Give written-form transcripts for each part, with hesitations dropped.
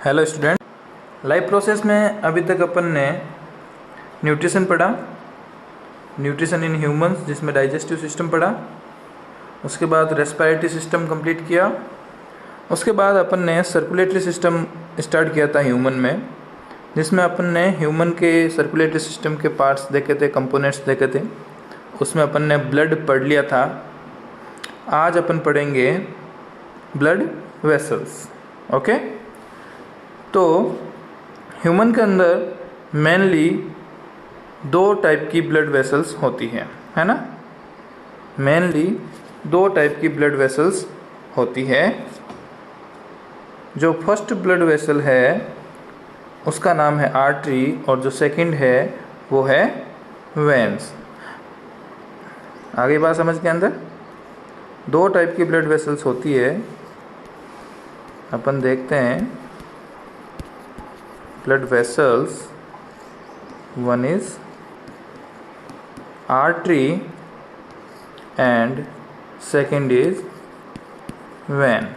Hello student, life process में अभी तक अपन ने न्यूट्रिशन पढ़ा, न्यूट्रिशन इन ह्यूमंस जिसमें डाइजेस्टिव सिस्टम पढ़ा। उसके बाद रेस्पिरेटरी सिस्टम कंप्लीट किया। उसके बाद अपन ने सर्कुलेटरी सिस्टम स्टार्ट किया था ह्यूमन में, जिसमें अपन ने ह्यूमन के सर्कुलेटरी सिस्टम के पार्ट्स देखे थे, कंपोनेंट्स देखे थे। उसमें अपन ने ब्लड पढ़ लिया था। आज अपन पढ़ेंगे ब्लड वेसल्स। ओके, तो ह्यूमन के अंदर मेनली 2 टाइप की ब्लड वेसल्स होती है ना। मेनली 2 टाइप की ब्लड वेसल्स होती है। जो फर्स्ट ब्लड वेसल है उसका नाम है आर्टरी, और जो सेकंड है वो है वेन्स। आगे बात समझ के अंदर 2 टाइप की ब्लड वेसल्स होती है। अपन देखते हैं blood vessels. One is artery and second is vein.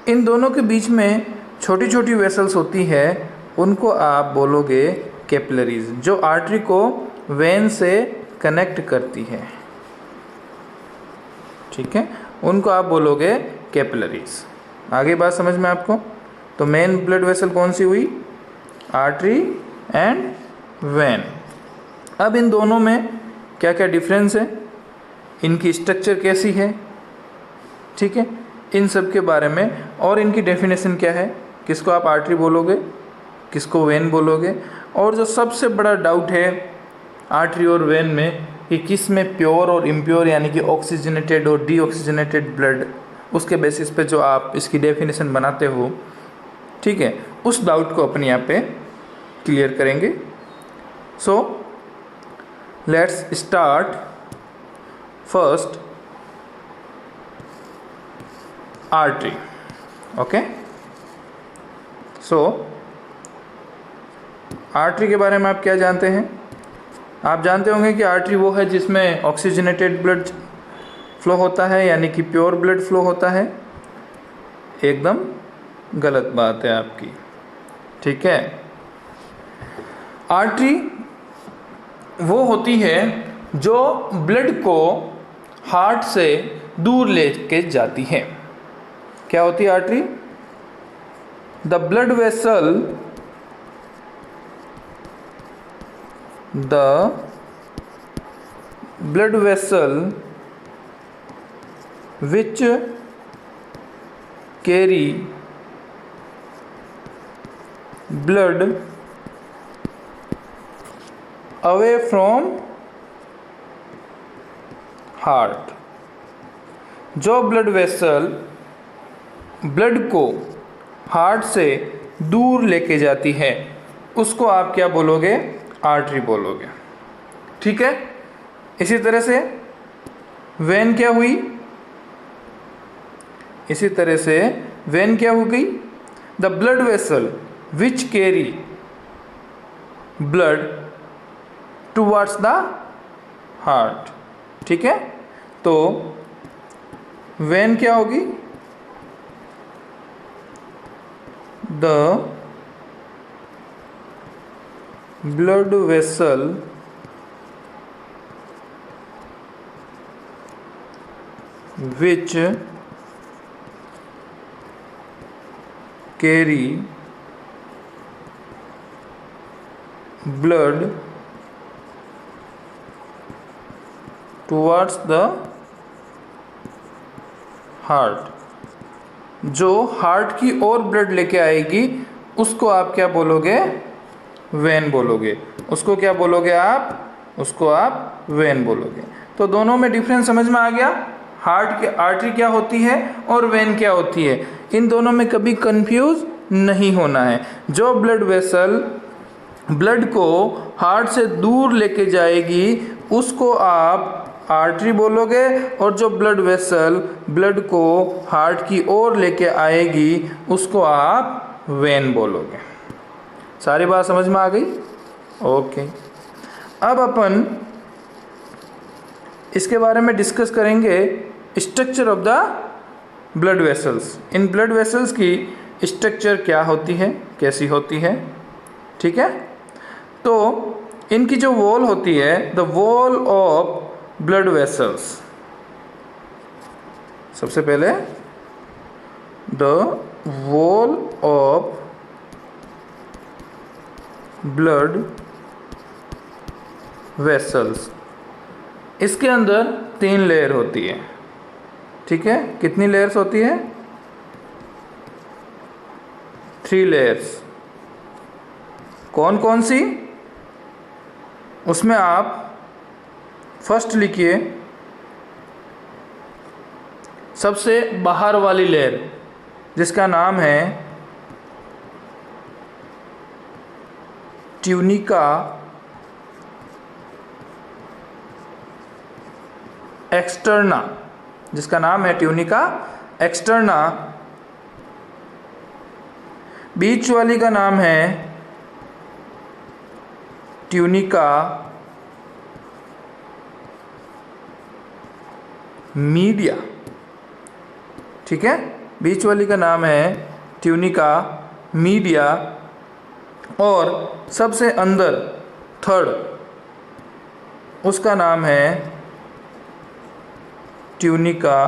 इन दोनों के बीच में छोटी छोटी वेसल्स होती है, उनको आप बोलोगे कैपिलरीज, जो आर्टरी को वेन से कनेक्ट करती है। ठीक है, उनको आप बोलोगे कैपिलरीज। आगे बात समझ में आपको। तो मेन ब्लड वेसल कौन सी हुई? Artery and when. अब इन दोनों में क्या क्या डिफरेंस है, इनकी स्ट्रक्चर कैसी है, ठीक है, इन सब के बारे में, और इनकी डेफिनेशन क्या है, किसको आप आर्टरी बोलोगे, किसको वेन बोलोगे। और जो सबसे बड़ा डाउट है आर्टरी और वेन में कि किस में प्योर और इम्प्योर यानी कि ऑक्सीजनेटेड और डीऑक्सीजनेटेड ब्लड, उसके बेसिस पे जो आप इसकी डेफिनेशन बनाते हो, ठीक है, उस डाउट को अपन यहाँ पे क्लियर करेंगे। So let's start first artery. Okay, so artery के बारे में आप क्या जानते हैं? आप जानते होंगे कि आर्टरी वो है जिसमें ऑक्सीजनेटेड ब्लड फ्लो होता है, यानी कि प्योर ब्लड फ्लो होता है। एकदम गलत बात है आपकी, ठीक है। आर्टरी वो होती है जो ब्लड को हार्ट से दूर लेके जाती है। क्या होती है artery? The blood vessel, the blood vessel which carry blood away from heart। जो ब्लड वेसल ब्लड को हार्ट से दूर लेके जाती है उसको आप क्या बोलोगे? आर्टरी बोलोगे, ठीक है। इसी तरह से वेन क्या हुई? इसी तरह से वेन क्या हो गई? The blood vessel which carry blood towards the heart, ठीक है। तो वेन क्या होगी? The blood vessel which carry blood towards the heart। जो हार्ट की ओर ब्लड लेके आएगी उसको आप क्या बोलोगे? वेन बोलोगे। उसको क्या बोलोगे आप? उसको आप वेन बोलोगे। तो दोनों में डिफरेंस समझ में आ गया। हार्ट के आर्टरी क्या होती है और वेन क्या होती है, इन दोनों में कभी कंफ्यूज नहीं होना है। जो ब्लड वेसल ब्लड को हार्ट से दूर लेके जाएगी उसको आप आर्टरी बोलोगे, और जो ब्लड वेसल ब्लड को हार्ट की ओर लेके आएगी उसको आप वेन बोलोगे। सारी बात समझ में आ गई? ओके, अब अपन इसके बारे में डिस्कस करेंगे structure of the blood vessels. In blood vessels की स्ट्रक्चर क्या होती है, कैसी होती है। ठीक है, तो इनकी जो वॉल होती है, the wall of blood vessels, सबसे पहले the wall of blood vessels, इसके अंदर 3 लेयर होती है। ठीक है, कितनी लेयर्स होती है? 3 लेयर्स। कौन कौन सी? उसमें आप फर्स्ट लिखिए, सबसे बाहर वाली लेयर जिसका नाम है ट्यूनिका एक्सटर्ना, जिसका नाम है ट्यूनिका एक्सटर्ना। बीच वाली का नाम है ट्यूनिका मीडिया। ठीक है, बीच वाली का नाम है ट्यूनिका मीडिया, और सबसे अंदर थर्ड, उसका नाम है ट्यूनिका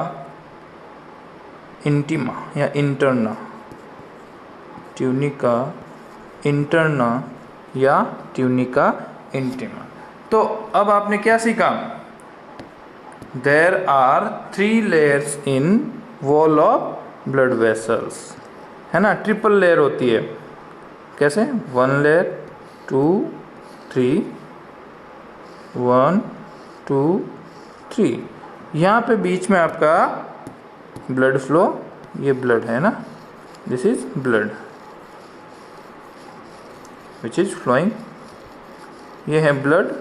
इंटीमा या इंटरना, ट्यूनिका इंटरना या ट्यूनिका इंटीमा। तो अब आपने क्या सीखा? There are 3 layers in wall of blood vessels, है ना, ट्रिपल लेयर होती है। कैसे? 1 लेयर 2 3, 1 2 3। यहाँ पे बीच में आपका ब्लड फ्लो, ये ब्लड है ना, this is blood which is flowing, ये है ब्लड,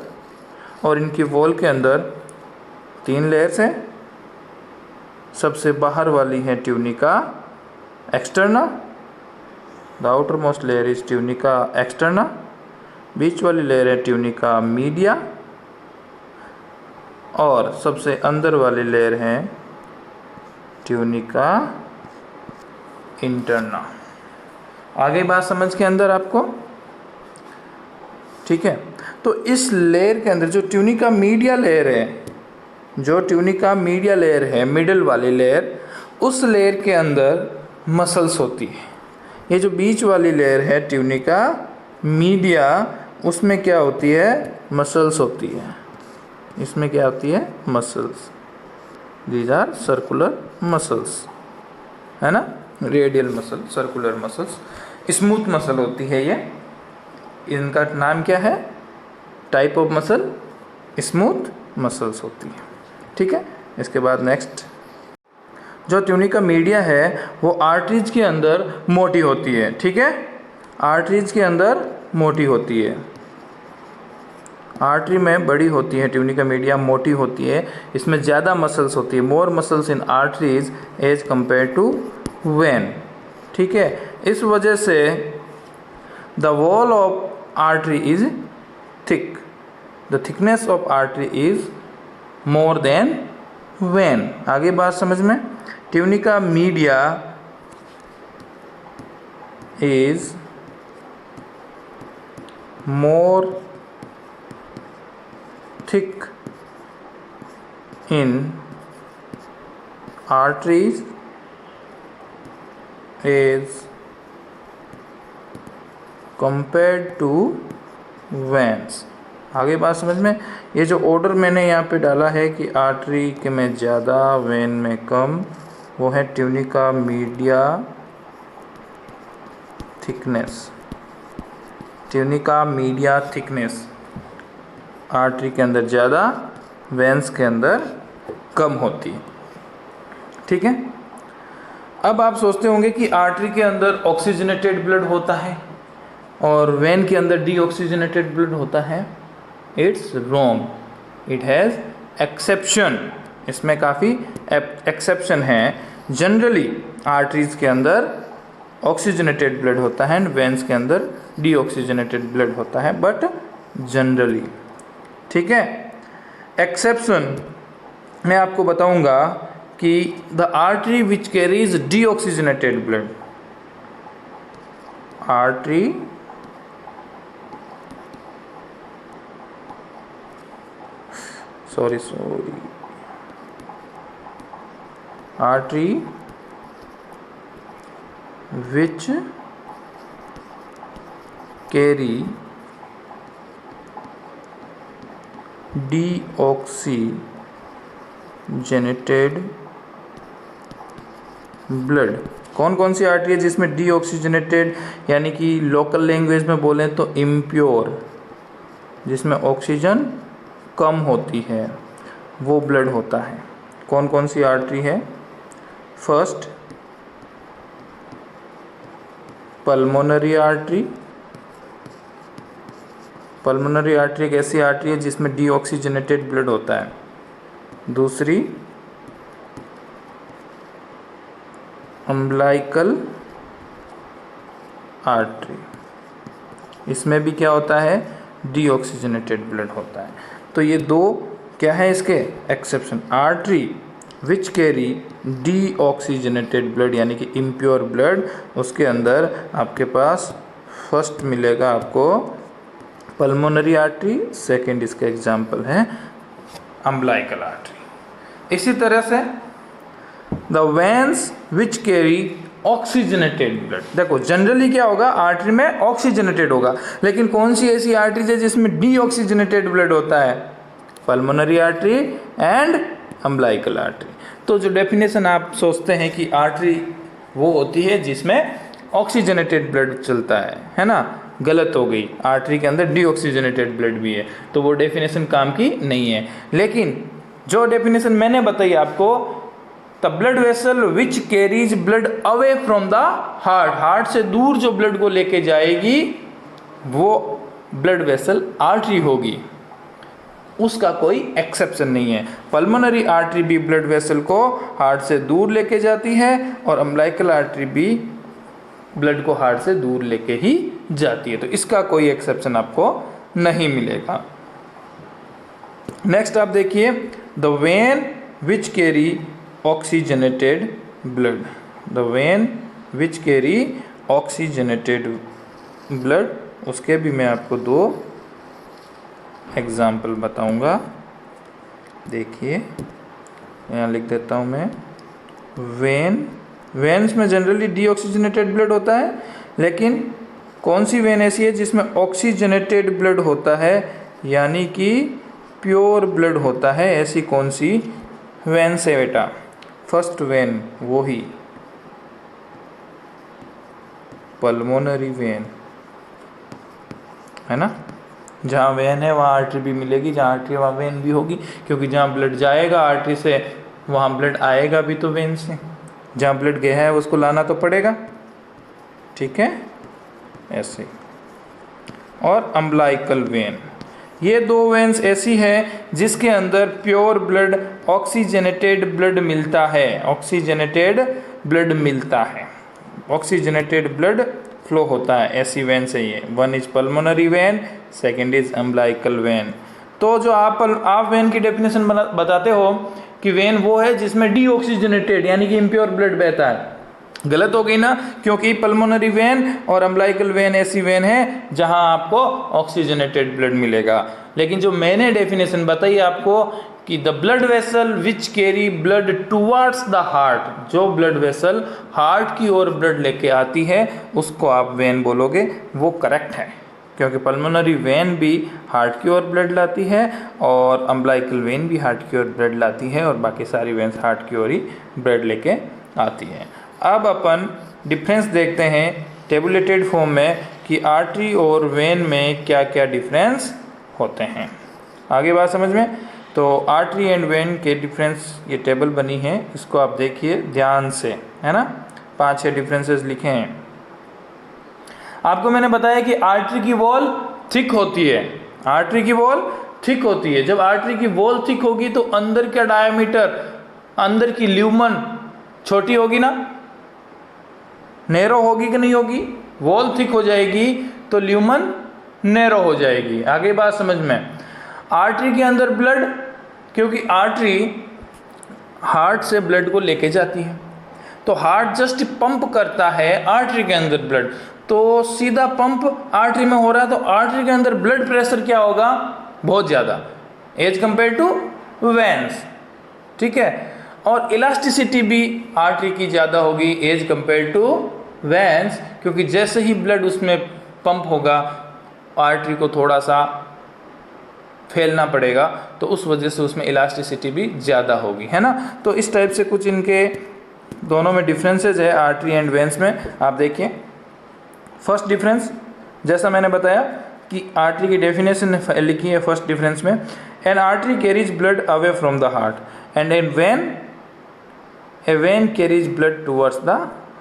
और इनकी वॉल के अंदर 3 लेयर्स हैं। सबसे बाहर वाली है tunica externa, the outer most layer is tunica externa, बीच वाली लेयर है ट्यूनिका मीडिया, और सबसे अंदर वाली लेयर है ट्यूनिका इंटरना। आगे बात समझ के अंदर आपको? ठीक है, तो इस लेयर के अंदर जो ट्यूनिका मीडिया लेयर है, जो ट्यूनिका मीडिया लेयर है, मिडल वाली लेयर, उस लेयर के अंदर मसल्स होती है। ये जो बीच वाली लेयर है ट्यूनिका मीडिया, उसमें क्या होती है? मसल्स होती है। इसमें क्या होती है? Muscles. These are circular muscles, है ना, radial muscle, circular muscles, smooth muscle होती है ये। इनका नाम क्या है? Type of muscle smooth muscles होती है। ठीक है, इसके बाद नेक्स्ट, जो ट्यूनिका मीडिया है वो आर्टरीज के अंदर मोटी होती है। ठीक है, आर्टरीज के अंदर मोटी होती है, आर्टरी में बड़ी होती है, ट्यूनिका मीडिया मोटी होती है, इसमें ज़्यादा मसल्स होती है, more muscles in arteries as compare to vein. ठीक है, इस वजह से the wall of artery is thick, the thickness of artery is more than vein. आगे बात समझ में? Tunica media is more thick in arteries is compared to veins। आगे बात समझ में? ये जो ऑर्डर मैंने यहाँ पे डाला है कि आर्टरी के में ज़्यादा, वेन में कम, वो है tunica media thickness, tunica media thickness artery के अंदर ज़्यादा, वेंस के अंदर कम होती है। ठीक है, अब आप सोचते होंगे कि आर्टरी के अंदर ऑक्सीजनेटेड ब्लड होता है और वेन के अंदर डीऑक्सीजनेटेड ब्लड होता है। It's wrong, it has exception, इसमें काफ़ी एक्सेप्शन है। जनरली आर्टरीज के अंदर ऑक्सीजनेटेड ब्लड होता है एंड वेंस के अंदर डीऑक्सीजनेटेड ब्लड होता है, बट जनरली। ठीक है, एक्सेप्शन मैं आपको बताऊंगा कि the artery which carries deoxygenated blood, artery artery which carry deoxygenated blood. कौन कौन सी आर्टरी है जिसमें डीऑक्सीजनेटेड यानी कि लोकल लैंग्वेज में बोलें तो इम्प्योर, जिसमें ऑक्सीजन कम होती है, वो ब्लड होता है। कौन कौन सी आर्टरी है? First pulmonary artery. Pulmonary artery एक ऐसी आर्टरी है जिसमें डीऑक्सीजनेटेड ब्लड होता है। दूसरी अम्बिलिकल आर्टरी, इसमें भी क्या होता है? डीऑक्सीजनेटेड ब्लड होता है। तो ये दो क्या है इसके exception. Artery which carry deoxygenated blood यानी कि इम्प्योर ब्लड, उसके अंदर आपके पास फर्स्ट मिलेगा आपको पल्मोनरी आर्टरी, सेकंड इसका एग्जाम्पल है अम्बिलिकल आर्टरी। इसी तरह से the veins which carry oxygenated blood. देखो जनरली क्या होगा, आर्टरी में ऑक्सीजनेटेड होगा, लेकिन कौन सी ऐसी आर्टरी है जिसमें डीऑक्सीजनेटेड ब्लड होता है? Pulmonary artery and umbilical artery. तो जो डेफिनेशन आप सोचते हैं कि आर्टरी वो होती है जिसमें ऑक्सीजनेटेड ब्लड चलता है ना, गलत हो गई। आर्टरी के अंदर डीऑक्सीजनेटेड ब्लड भी है, तो वो डेफिनेशन काम की नहीं है। लेकिन जो डेफिनेशन मैंने बताई आपको, the blood vessel which carries blood away from the heart, heart से दूर जो ब्लड को लेके जाएगी वो ब्लड वेसल आर्टरी होगी, उसका कोई एक्सेप्शन नहीं है। पल्मोनरी आर्टरी भी ब्लड वेसल को हार्ट से दूर लेके जाती है और अम्बिलिकल आर्टरी भी ब्लड को हार्ट से दूर लेके ही जाती है, तो इसका कोई एक्सेप्शन आपको नहीं मिलेगा। नेक्स्ट आप देखिए, the when which carry oxygenated blood. The when which carry oxygenated blood, उसके भी मैं आपको दो एग्जाम्पल बताऊंगा। देखिए यहाँ लिख देता हूँ मैं, वेन्स में जनरली डीऑक्सीजनेटेड ब्लड होता है, लेकिन कौन सी वेन ऐसी है जिसमें ऑक्सीजनेटेड ब्लड होता है यानी कि प्योर ब्लड होता है? ऐसी कौन सी वेन से बेटा? फर्स्ट वेन वो ही पल्मोनरी वेन है ना, जहाँ वेन है वहाँ आर्टरी भी मिलेगी, जहाँ आर्टरी वहाँ वेन भी होगी, क्योंकि जहाँ ब्लड जाएगा आर्टरी से वहाँ ब्लड आएगा भी तो वेन से, जहाँ ब्लड गया है उसको लाना तो पड़ेगा, ठीक है ऐसे। और अम्बिलिकल वेन, ये दो वेन्स ऐसी है जिसके अंदर प्योर ब्लड ऑक्सीजनेटेड ब्लड मिलता है, ऑक्सीजनेटेड ब्लड मिलता है, ऑक्सीजनेटेड ब्लड फ्लो होता है, ऐसी वेन से ये। One is pulmonary vein, second is umbilical when. तो जो आप वेन की डेफिनेशन बताते हो कि वेन वो है जिसमें डीऑक्सीजनेटेड यानी कि इम्प्योर ब्लड बहता है, गलत हो गई ना, क्योंकि पल्मोनरी वेन और अम्बिलिकल वेन ऐसी वेन है जहां आपको ऑक्सीजनेटेड ब्लड मिलेगा। लेकिन जो मैंने डेफिनेशन बताई आपको कि the blood vessel which carry blood towards the heart, जो ब्लड वेसल हार्ट की ओर ब्लड लेके आती है उसको आप वेन बोलोगे, वो करेक्ट है, क्योंकि पल्मोनरी वेन भी हार्ट की ओर ब्लड लाती है और अम्बिलिकल वेन भी हार्ट की ओर ब्लड लाती है और बाकी सारी वेन्स हार्ट की ओर ही ब्लड लेके आती है। अब अपन डिफरेंस देखते हैं टेबुलेटेड फॉर्म में कि आर्टरी और वेन में क्या क्या डिफरेंस होते हैं। आगे बात समझ में, तो आर्टरी एंड वेन के डिफरेंस ये टेबल बनी है, इसको आप देखिए ध्यान से, है ना, 5-6 डिफरेंसेस लिखे हैं। आपको मैंने बताया कि आर्टरी की वॉल थिक होती है, आर्टरी की वॉल थिक होती है। जब आर्टरी की वॉल थिक होगी तो अंदर का डायमीटर, अंदर की ल्यूमन छोटी होगी ना, नैरो होगी कि नहीं होगी? वॉल थिक हो जाएगी तो ल्यूमन नैरो हो जाएगी। आगे बात समझ में। आर्टरी के अंदर ब्लड, क्योंकि आर्टरी हार्ट से ब्लड को लेके जाती है, तो हार्ट जस्ट पंप करता है आर्टरी के अंदर ब्लड, तो सीधा पंप आर्टरी में हो रहा है, तो आर्टरी के अंदर ब्लड प्रेशर क्या होगा, बहुत ज़्यादा एज कंपेयर टू वेन्स, ठीक है। और इलास्टिसिटी भी आर्टरी की ज़्यादा होगी एज कंपेयर टू वेन्स, क्योंकि जैसे ही ब्लड उसमें पंप होगा आर्टरी को थोड़ा सा फैलना पड़ेगा, तो उस वजह से उसमें इलास्टिसिटी भी ज़्यादा होगी, है ना। तो इस टाइप से कुछ इनके दोनों में डिफरेंसेस है आर्टरी एंड वेन्स में। आप देखिए फर्स्ट डिफरेंस, जैसा मैंने बताया कि आर्टरी की डेफिनेशन लिखी है फर्स्ट डिफरेंस में, an artery carries blood away from the heart and an vein, a vein carries blood towards the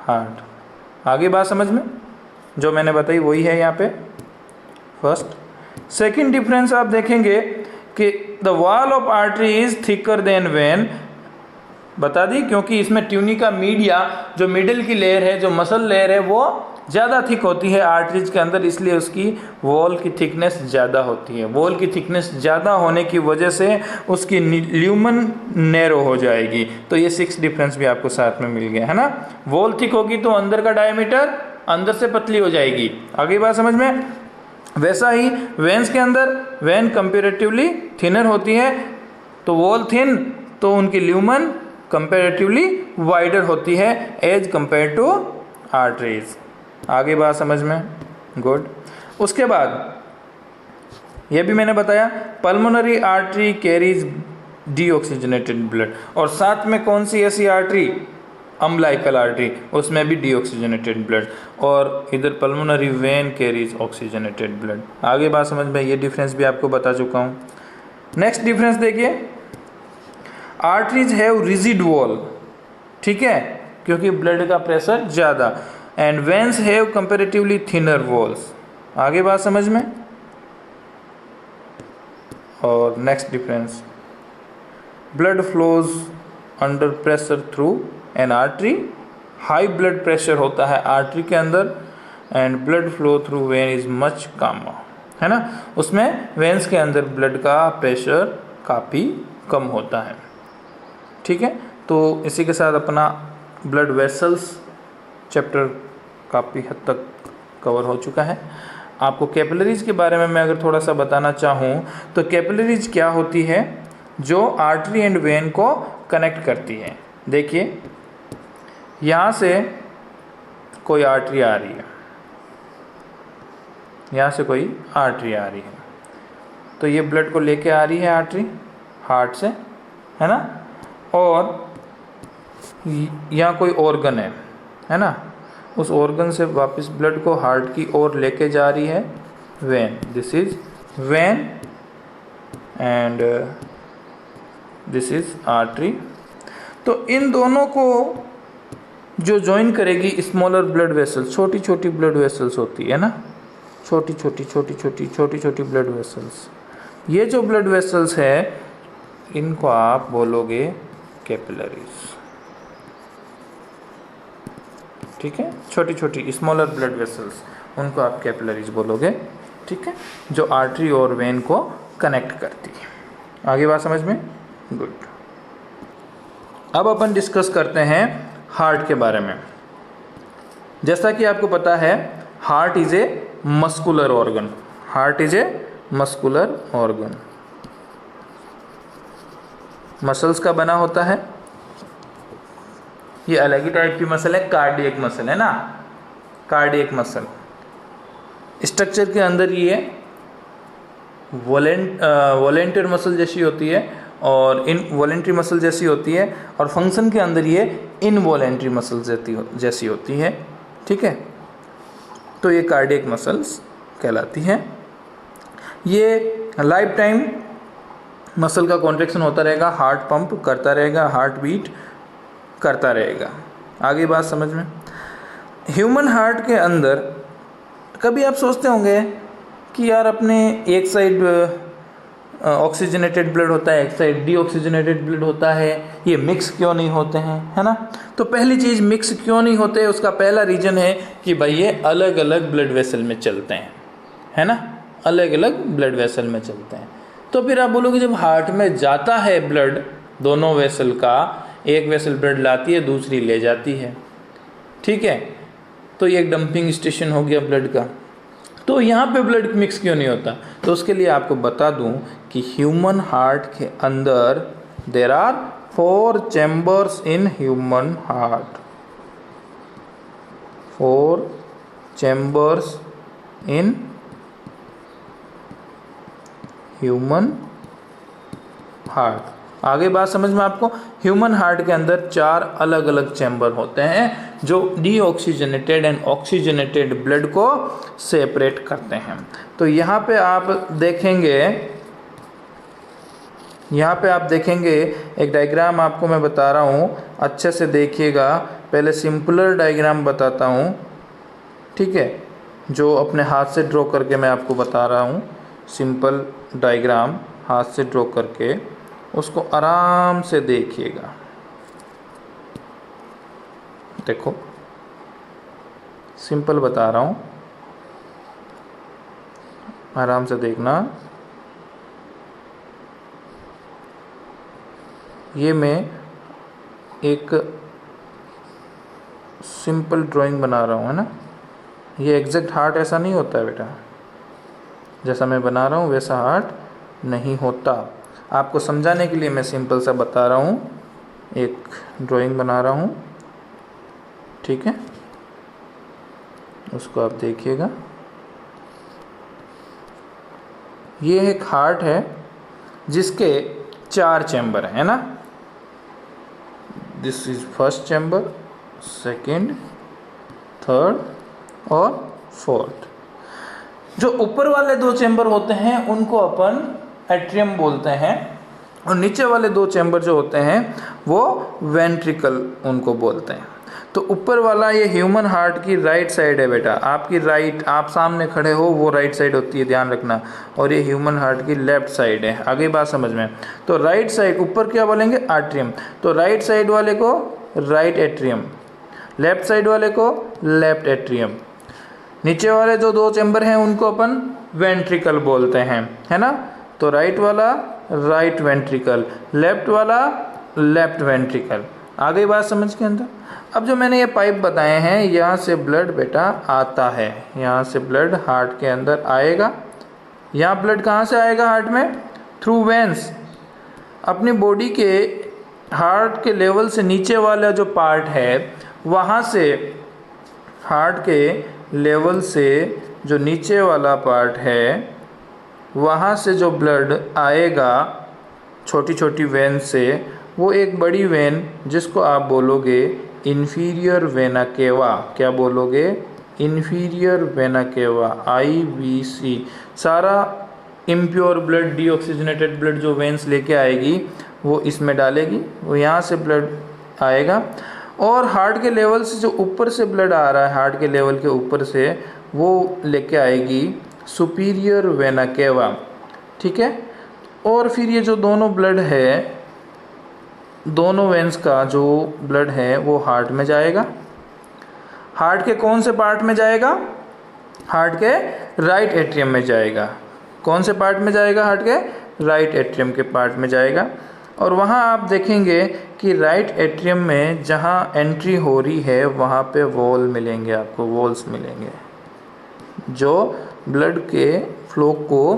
heart. आगे बात समझ में, जो मैंने बताई वही है यहाँ पे फर्स्ट। सेकेंड डिफरेंस आप देखेंगे कि the wall of artery is thicker than when, बता दी, क्योंकि इसमें ट्यूनिका मीडिया जो मिडिल की लेयर है, जो मसल लेयर है, वो ज़्यादा थिक होती है आर्टरीज के अंदर, इसलिए उसकी वॉल की थिकनेस ज़्यादा होती है। वॉल की थिकनेस ज़्यादा होने की वजह से उसकी ल्यूमन नैरो हो जाएगी। तो ये 6 डिफरेंस भी आपको साथ में मिल गया, है ना। वॉल थिक होगी तो अंदर का डायमीटर अंदर से पतली हो जाएगी। आगे बात समझ में। वैसा ही वेन्स के अंदर वेन कंपेरेटिवली थिनर होती है, तो वॉल थिन, तो उनकी ल्यूमन कंपेरेटिवली वाइडर होती है एज कंपेयर टू आर्टरीज। आगे बात समझ में, गुड। उसके बाद ये भी मैंने बताया pulmonary artery carries deoxygenated blood, और साथ में कौन सी ऐसी आर्टरी, अम्बिलिकल आर्टरी, उसमें भी डीऑक्सीजनेटेड ब्लड, और इधर pulmonary vein carries oxygenated blood. आगे बात समझ में, ये डिफरेंस भी आपको बता चुका हूँ। नेक्स्ट डिफरेंस देखिए, आर्टरीज हैव रिजिड वॉल, ठीक है, क्योंकि ब्लड का प्रेशर ज़्यादा, and veins have comparatively thinner walls. आगे बात समझ में। और next difference, blood flows under pressure through an artery, high blood pressure होता है आर्टरी के अंदर, and blood flow through vein is much कम, है ना। उसमें वेन्स के अंदर ब्लड का प्रेशर काफ़ी कम होता है, ठीक है। तो इसी के साथ अपना ब्लड वेसल्स चैप्टर काफ़ी हद तक कवर हो चुका है। आपको कैपिलरीज के बारे में मैं अगर थोड़ा सा बताना चाहूँ तो कैपिलरीज क्या होती है, जो आर्टरी एंड वेन को कनेक्ट करती है। देखिए यहाँ से कोई आर्टरी आ रही है, यहाँ से कोई आर्टरी आ रही है, तो ये ब्लड को लेके आ रही है आर्टरी हार्ट से, है ना। और यहाँ कोई ऑर्गन है ना, उस ऑर्गन से वापस ब्लड को हार्ट की ओर लेके जा रही है when. This is when and this is artery. तो इन दोनों को जो ज्वाइन करेगी स्मॉलर ब्लड वेसल्स, छोटी छोटी ब्लड वेसल्स होती है ना, छोटी छोटी ब्लड वेसल्स। ये जो ब्लड वेसल्स है इनको आप बोलोगे कैपिलरीज, ठीक है। छोटी छोटी स्मॉलर ब्लड वेसल्स, उनको आप कैपिलरीज बोलोगे, ठीक है, जो आर्टरी और वेन को कनेक्ट करती है। आगे बात समझ में, गुड। अब अपन डिस्कस करते हैं हार्ट के बारे में। जैसा कि आपको पता है heart is a muscular organ, heart is a muscular organ, muscles का बना होता है। ये अलग ही टाइप की मसल है, कार्डियक मसल है ना, कार्डियक मसल। स्ट्रक्चर के अंदर ये वॉलेंटियर मसल जैसी होती है और इन वॉलेंट्री मसल जैसी होती है, और फंक्शन के अंदर ये इनवॉलेंट्री मसल जैसी होती है, ठीक है। तो ये कार्डियक मसल्स कहलाती हैं। ये लाइफ टाइम मसल का कॉन्ट्रैक्शन होता रहेगा, हार्ट पंप करता रहेगा, हार्ट बीट करता रहेगा। आगे बात समझ में। ह्यूमन हार्ट के अंदर कभी आप सोचते होंगे कि यार अपने एक साइड ऑक्सीजनेटेड ब्लड होता है, एक साइड डीऑक्सीजनेटेड ब्लड होता है, ये मिक्स क्यों नहीं होते हैं, है ना। तो पहली चीज़ मिक्स क्यों नहीं होते, उसका पहला रीज़न है कि भाई ये अलग अलग ब्लड वेसल में चलते हैं, है ना, अलग अलग ब्लड वेसल में चलते हैं। तो फिर आप बोलोगे जब हार्ट में जाता है ब्लड दोनों वेसल का एक वेसल ब्लड लाती है, दूसरी ले जाती है, ठीक है। तो ये एक डंपिंग स्टेशन हो गया ब्लड का। तो यहाँ पे ब्लड मिक्स क्यों नहीं होता? तो उसके लिए आपको बता दूं कि ह्यूमन हार्ट के अंदर there are 4 chambers in human heart, 4 chambers in human heart. आगे बात समझ में आपको? ह्यूमन हार्ट के अंदर 4 अलग अलग चैम्बर होते हैं जो डीऑक्सीजनेटेड एंड ऑक्सीजनेटेड ब्लड को सेपरेट करते हैं। तो यहाँ पे आप देखेंगे, एक डायग्राम आपको मैं बता रहा हूँ, अच्छे से देखिएगा। पहले सिंपलर डायग्राम बताता हूँ, ठीक है, जो अपने हाथ से ड्रॉ करके मैं आपको बता रहा हूँ। सिंपल डायग्राम हाथ से ड्रॉ करके उसको आराम से देखिएगा। देखो, सिंपल बता रहा हूँ, आराम से देखना। ये मैं एक सिंपल ड्राइंग बना रहा हूँ, है ना। ये एग्जैक्ट हार्ट ऐसा नहीं होता है बेटा, जैसा मैं बना रहा हूँ वैसा हार्ट नहीं होता। आपको समझाने के लिए मैं सिंपल सा बता रहा हूँ, एक ड्राइंग बना रहा हूँ, ठीक है। उसको आप देखिएगा। ये एक हार्ट है जिसके 4 चैम्बर है ना। This is first chamber, second, third और फोर्थ। जो ऊपर वाले 2 चैम्बर होते हैं उनको अपन एट्रियम बोलते हैं, और नीचे वाले 2 चैम्बर जो होते हैं वो वेंट्रिकल उनको बोलते हैं। तो ऊपर वाला ये ह्यूमन हार्ट की राइट साइड है बेटा, आपकी राइट, आप सामने खड़े हो वो राइट साइड होती है, ध्यान रखना। और ये ह्यूमन हार्ट की लेफ्ट साइड है। आगे बात समझ में? तो राइट साइड ऊपर क्या बोलेंगे? आर्ट्रियम। तो राइट साइड वाले को राइट एट्रियम, लेफ्ट साइड वाले को लेफ्ट एट्रियम। नीचे वाले जो 2 चैम्बर हैं उनको अपन वेंट्रिकल बोलते हैं, है ना। तो राइट वाला राइट वेंट्रिकल, लेफ्ट वाला लेफ्ट वेंट्रिकल। आगे बात समझ के अंदर? अब जो मैंने ये पाइप बताए हैं, यहाँ से ब्लड बेटा आता है, यहाँ से ब्लड हार्ट के अंदर आएगा। यहाँ ब्लड कहाँ से आएगा हार्ट में? Through veins. अपनी बॉडी के हार्ट के लेवल से नीचे वाला जो पार्ट है, वहाँ से हार्ट के लेवल से जो नीचे वाला पार्ट है, वहाँ से जो ब्लड आएगा छोटी छोटी वेन से, वो एक बड़ी वेन जिसको आप बोलोगे इन्फीरियर वेना केवा। क्या बोलोगे? Inferior vena cava, IVC। सारा इम्प्योर ब्लड, डीऑक्सीजनेटेड ब्लड जो वेन्स लेके आएगी वो इसमें डालेगी, वो यहाँ से ब्लड आएगा। और हार्ट के लेवल से जो ऊपर से ब्लड आ रहा है, हार्ट के लेवल के ऊपर से, वो लेके आएगी सुपीरियर वेना केवा, ठीक है। और फिर ये जो दोनों ब्लड है, दोनों वेन्स का जो ब्लड है वो हार्ट में जाएगा। हार्ट के कौन से पार्ट में जाएगा? हार्ट के राइट एट्रियम में जाएगा। कौन से पार्ट में जाएगा? हार्ट के राइट एट्रियम के पार्ट में जाएगा। और वहाँ आप देखेंगे कि राइट एट्रियम में जहाँ एंट्री हो रही है वहाँ पे वॉल मिलेंगे, आपको वॉल्स मिलेंगे जो ब्लड के फ्लो को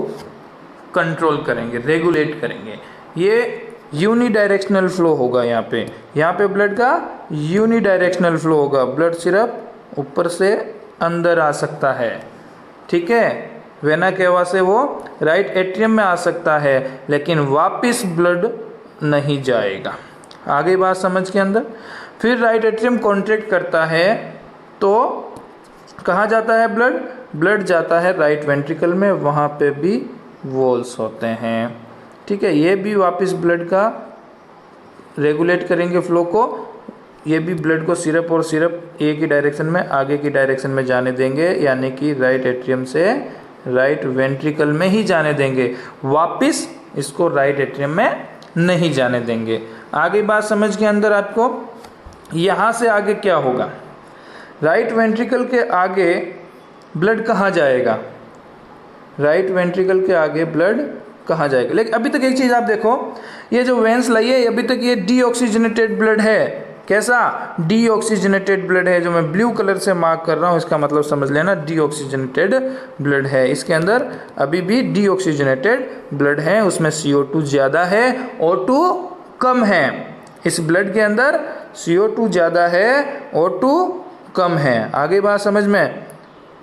कंट्रोल करेंगे, रेगुलेट करेंगे। ये यूनिडायरेक्शनल फ्लो होगा। यहाँ पे ब्लड का यूनिडायरेक्शनल फ्लो होगा। ब्लड सिर्फ ऊपर से अंदर आ सकता है, ठीक है। वेना केवा से वो राइट एट्रियम में आ सकता है, लेकिन वापस ब्लड नहीं जाएगा। आगे बात समझ के अंदर? फिर राइट एट्रियम कॉन्ट्रैक्ट करता है तो कहाँ जाता है ब्लड? ब्लड जाता है राइट वेंट्रिकल में, वहाँ पे भी वॉल्स होते हैं, ठीक है। ये भी वापस ब्लड का रेगुलेट करेंगे फ्लो को। ये भी ब्लड को सिर्फ और सिर्फ एक ही डायरेक्शन में, आगे की डायरेक्शन में जाने देंगे, यानी कि राइट एट्रियम से राइट वेंट्रिकल में ही जाने देंगे, वापस इसको राइट एट्रियम में नहीं जाने देंगे। आगे बात समझ के अंदर आपको? यहाँ से आगे क्या होगा? राइट वेंट्रिकल के आगे ब्लड कहाँ जाएगा? राइट वेंट्रिकल के आगे ब्लड कहा जाएगा। लेकिन अभी तक एक चीज़ आप देखो, ये जो वेंस लाई है अभी तक ये डीऑक्सीजनेटेड ब्लड है। कैसा? डीऑक्सीजनेटेड ब्लड है। जो मैं ब्लू कलर से मार्क कर रहा हूँ इसका मतलब समझ लेना डीऑक्सीजनेटेड ब्लड है। इसके अंदर अभी भी डीऑक्सीजनेटेड ब्लड है, उसमें CO2 ज़्यादा है, O2 कम है। इस ब्लड के अंदर CO2 ज़्यादा है, O2 कम है। आगे बात समझ में?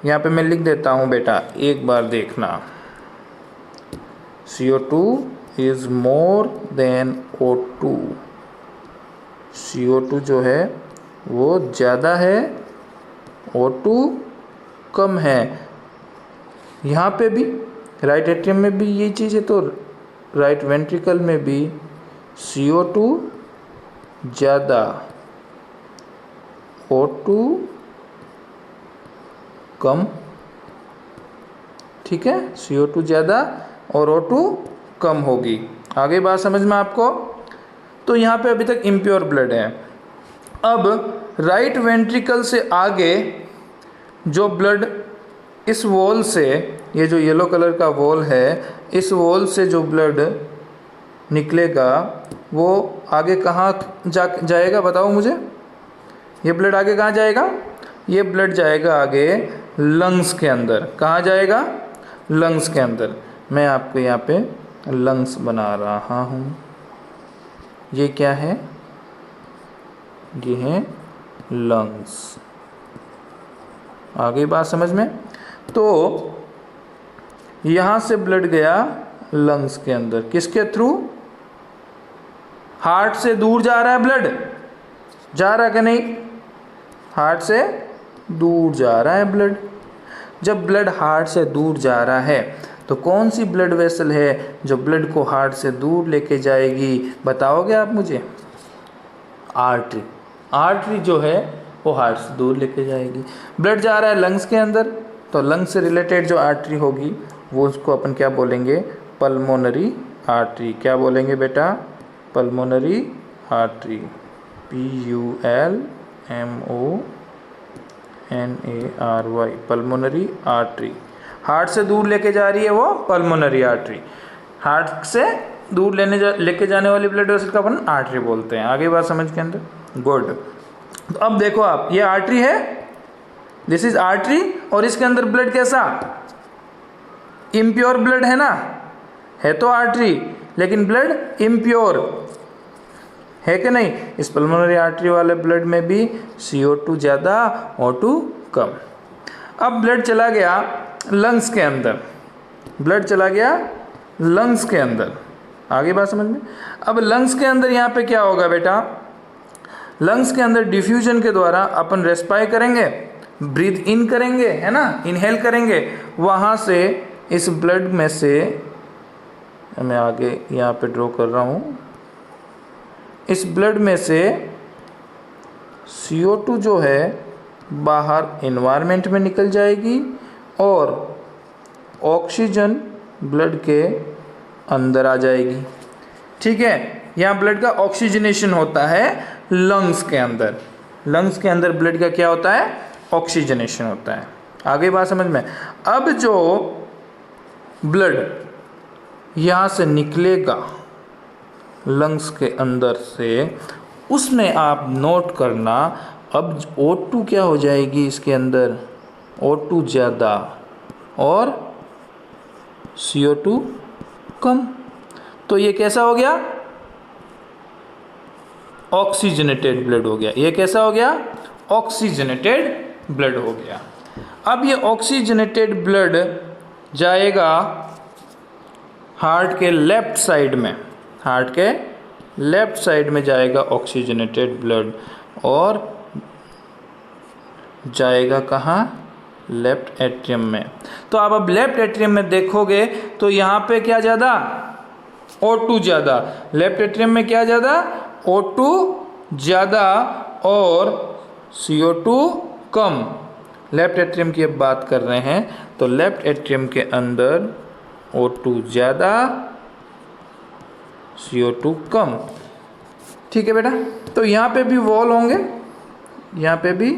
यहाँ पे मैं लिख देता हूँ बेटा, एक बार देखना। CO2 is more than O2। CO2 जो है वो ज़्यादा है, O2 कम है। यहाँ पे भी राइट एट्रियम में भी यही चीज़ है, तो राइट वेंट्रिकल में भी CO2 ज़्यादा, O2 कम। ठीक है, CO2 ज़्यादा और O2 कम होगी। आगे बात समझ में आपको? तो यहाँ पे अभी तक इम्प्योर ब्लड है। अब राइट वेंट्रिकल से आगे जो ब्लड इस वॉल से, ये जो येलो कलर का वॉल है, इस वॉल से जो ब्लड निकलेगा वो आगे कहाँ जाएगा बताओ मुझे? ये ब्लड आगे कहाँ जाएगा? ये ब्लड जाएगा आगे लंग्स के अंदर। कहाँ जाएगा? लंग्स के अंदर। मैं आपको यहाँ पे लंग्स बना रहा हूँ। ये क्या है? ये है लंग्स। आगे बात समझ में? तो यहाँ से ब्लड गया लंग्स के अंदर, किसके थ्रू? हार्ट से दूर जा रहा है ब्लड, जा रहा है कि नहीं? हार्ट से दूर जा रहा है ब्लड। जब ब्लड हार्ट से दूर जा रहा है तो कौन सी ब्लड वेसल है जो ब्लड को हार्ट से दूर लेके जाएगी? बताओगे आप मुझे? आर्टरी। आर्टरी जो है वो हार्ट से दूर लेके जाएगी। ब्लड जा रहा है लंग्स के अंदर, तो लंग्स से रिलेटेड जो आर्टरी होगी वो उसको अपन क्या बोलेंगे? Pulmonary artery. क्या बोलेंगे बेटा? Pulmonary artery. PULMONARY, pulmonary artery. Heart से दूर लेके जा रही है वो पल्मोनरी आर्टरी। हार्ट से दूर लेके जाने वाली ब्लड वेसल का अपन आर्टरी बोलते हैं। आगे बात समझ के अंदर? गुड। तो अब देखो आप, ये आर्टरी है, दिस इज आर्टरी, और इसके अंदर ब्लड कैसा? इम्प्योर ब्लड है ना? है तो आर्टरी लेकिन ब्लड इम्प्योर है कि नहीं? इस पल्मोनरी आर्टरी वाले ब्लड में भी CO2 ज़्यादा, O2 कम। अब ब्लड चला गया लंग्स के अंदर, ब्लड चला गया लंग्स के अंदर। आगे बात समझ में? अब लंग्स के अंदर यहाँ पे क्या होगा बेटा? लंग्स के अंदर डिफ्यूजन के द्वारा अपन रेस्पायर करेंगे, ब्रीथ इन करेंगे, है ना, इनहेल करेंगे। वहाँ से इस ब्लड में से, मैं आगे यहाँ पे ड्रॉ कर रहा हूँ, इस ब्लड में से CO2 जो है बाहर एनवायरनमेंट में निकल जाएगी और ऑक्सीजन ब्लड के अंदर आ जाएगी। ठीक है, यहाँ ब्लड का ऑक्सीजनेशन होता है लंग्स के अंदर। लंग्स के अंदर ब्लड का क्या होता है? ऑक्सीजनेशन होता है। आगे बात समझ में? अब जो ब्लड यहाँ से निकलेगा लंग्स के अंदर से, उसमें आप नोट करना, अब O2 क्या हो जाएगी इसके अंदर? O2 ज़्यादा और CO2 कम। तो ये कैसा हो गया? ऑक्सीजनेटेड ब्लड हो गया। ये कैसा हो गया? ऑक्सीजनेटेड ब्लड हो गया। अब ये ऑक्सीजनेटेड ब्लड जाएगा हार्ट के लेफ्ट साइड में, हार्ट के लेफ्ट साइड में जाएगा ऑक्सीजनेटेड ब्लड, और जाएगा कहाँ? लेफ्ट एट्रियम में। तो आप अब लेफ्ट एट्रियम में देखोगे तो यहाँ पे क्या ज़्यादा? O2 ज़्यादा। लेफ्ट एट्रियम में क्या ज़्यादा? O2 ज़्यादा और CO2 कम। लेफ्ट एट्रियम की अब बात कर रहे हैं, तो लेफ्ट एट्रियम के अंदर O2 ज़्यादा, CO2 कम। ठीक है बेटा, तो यहाँ पे भी वॉल होंगे, यहाँ पे भी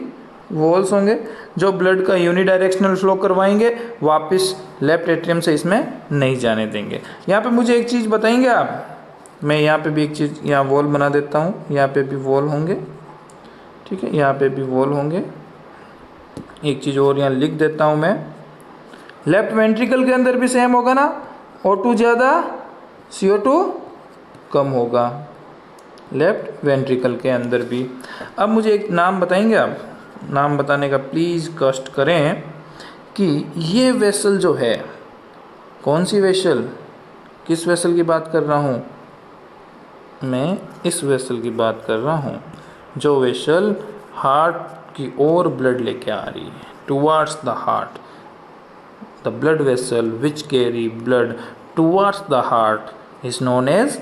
वॉल्स होंगे जो ब्लड का यूनिडायरेक्शनल फ्लो करवाएंगे, वापस लेफ्ट एट्रियम से इसमें नहीं जाने देंगे। यहाँ पे मुझे एक चीज़ बताएंगे आप, मैं यहाँ पे भी एक चीज़ यहाँ वॉल बना देता हूँ, यहाँ पे भी वॉल होंगे, ठीक है, यहाँ पे भी वॉल होंगे। एक चीज़ और यहाँ लिख देता हूँ मैं, लेफ्ट वेंट्रिकल के अंदर भी सेम होगा ना, O2 ज़्यादा CO2 कम होगा लेफ्ट वेंट्रिकल के अंदर भी। अब मुझे एक नाम बताएंगे आप, नाम बताने का प्लीज़ कष्ट करें कि ये वेसल जो है, कौन सी वेसल, किस वेसल की बात कर रहा हूँ मैं, इस वेसल की बात कर रहा हूँ जो वेसल हार्ट की ओर ब्लड लेके आ रही है, towards the heart. The blood vessel which carry blood towards the heart is known as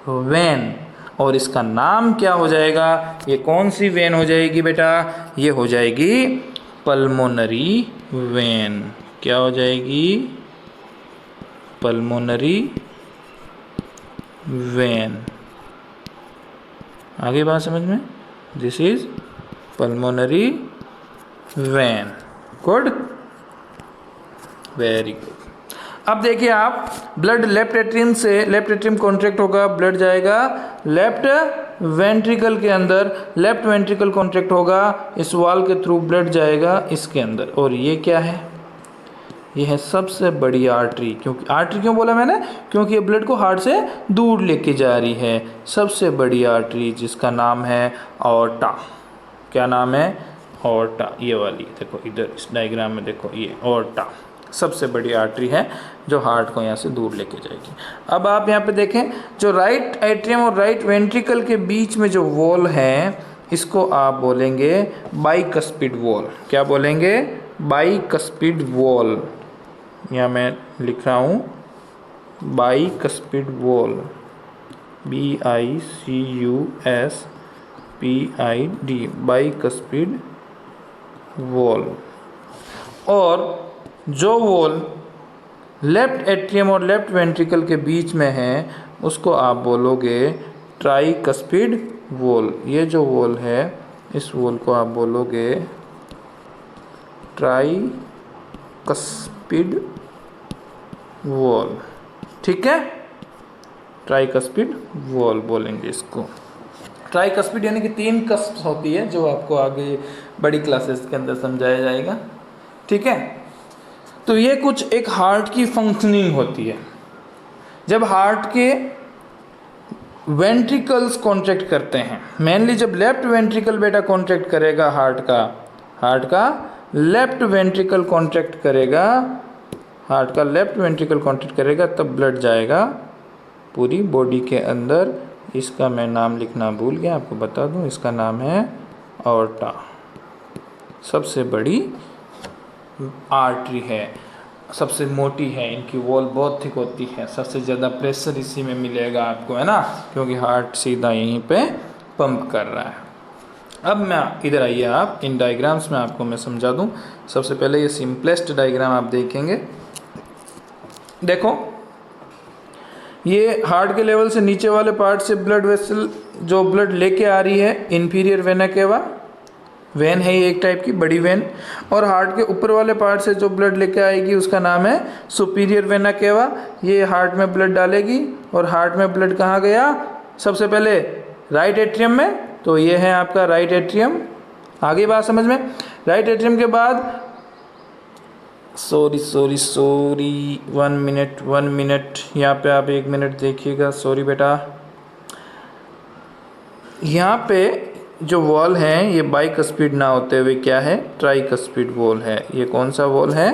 vein. और इसका नाम क्या हो जाएगा, ये कौन सी वेन हो जाएगी बेटा, ये हो जाएगी पल्मोनरी वेन। क्या हो जाएगी, पल्मोनरी वेन। आगे बात समझ में, this is pulmonary vein. Good, very good. अब देखिए आप, ब्लड लेफ्ट एट्रियम से, लेफ्ट एट्रियम कॉन्ट्रैक्ट होगा, ब्लड जाएगा लेफ्ट वेंट्रिकल के अंदर, लेफ्ट वेंट्रिकल कॉन्ट्रैक्ट होगा, इस वॉल के थ्रू ब्लड जाएगा इसके अंदर। और ये क्या है, ये है सबसे बड़ी आर्टरी। क्योंकि आर्टरी क्यों बोला मैंने, क्योंकि ये ब्लड को हार्ट से दूर लेके जा रही है। सबसे बड़ी आर्टरी जिसका नाम है ऑर्टा। क्या नाम है, ऑर्टा। ये वाली देखो इधर इस डायग्राम में देखो, ये ऑर्टा सबसे बड़ी आर्टरी है जो हार्ट को यहाँ से दूर लेके जाएगी। अब आप यहाँ पे देखें, जो राइट एट्रियम और राइट वेंट्रिकल के बीच में जो वॉल है, इसको आप बोलेंगे बाइकस्पिड वॉल। क्या बोलेंगे, बाइकस्पिड वॉल। यहाँ मैं लिख रहा हूँ bicuspid valve, BICUSPID, bicuspid valve. और जो वॉल लेफ्ट एट्रियम और लेफ्ट वेंट्रिकल के बीच में है, उसको आप बोलोगे ट्राइकस्पिड वॉल। ये जो वॉल है, इस वॉल को आप बोलोगे ट्राइकस्पिड वॉल। ठीक है, ट्राइकस्पिड वॉल बोलेंगे इसको। ट्राइकस्पिड यानी कि 3 कस्प होती है, जो आपको आगे बड़ी क्लासेस के अंदर समझाया जाएगा। ठीक है, तो ये कुछ एक हार्ट की फंक्शनिंग होती है। जब हार्ट के वेंट्रिकल्स कॉन्ट्रैक्ट करते हैं, मेनली जब लेफ्ट वेंट्रिकल बेटा कॉन्ट्रैक्ट करेगा, हार्ट का लेफ्ट वेंट्रिकल कॉन्ट्रैक्ट करेगा, हार्ट का लेफ्ट वेंट्रिकल कॉन्ट्रैक्ट करेगा, तब ब्लड जाएगा पूरी बॉडी के अंदर। इसका मैं नाम लिखना भूल गया, आपको बता दूं, इसका नाम है ऑर्टा। सबसे बड़ी आर्टरी है, सबसे मोटी है, इनकी वॉल बहुत थिक होती है, सबसे ज़्यादा प्रेशर इसी में मिलेगा आपको, है ना, क्योंकि हार्ट सीधा यहीं पे पंप कर रहा है। अब मैं इधर आइए, आप इन डायग्राम्स में आपको मैं समझा दूं। सबसे पहले ये सिंपलेस्ट डायग्राम आप देखेंगे। देखो, ये हार्ट के लेवल से नीचे वाले पार्ट से ब्लड वेसल जो ब्लड लेके आ रही है, इंफीरियर वेना केवा, वेन है ये एक टाइप की बड़ी वेन। और हार्ट के ऊपर वाले पार्ट से जो ब्लड लेके आएगी उसका नाम है सुपीरियर वेना केवा। ये हार्ट में ब्लड डालेगी, और हार्ट में ब्लड कहाँ गया, सबसे पहले राइट एट्रियम में, तो ये है आपका राइट एट्रियम। आगे बात समझ में, राइट एट्रियम के बाद सॉरी 1 मिनट, यहाँ पे आप 1 मिनट देखिएगा, सॉरी बेटा। यहाँ पे जो वॉल है ये बाइकस्पिड ना होते हुए क्या है, ट्राइकस्पिड वॉल है। ये कौन सा वॉल है,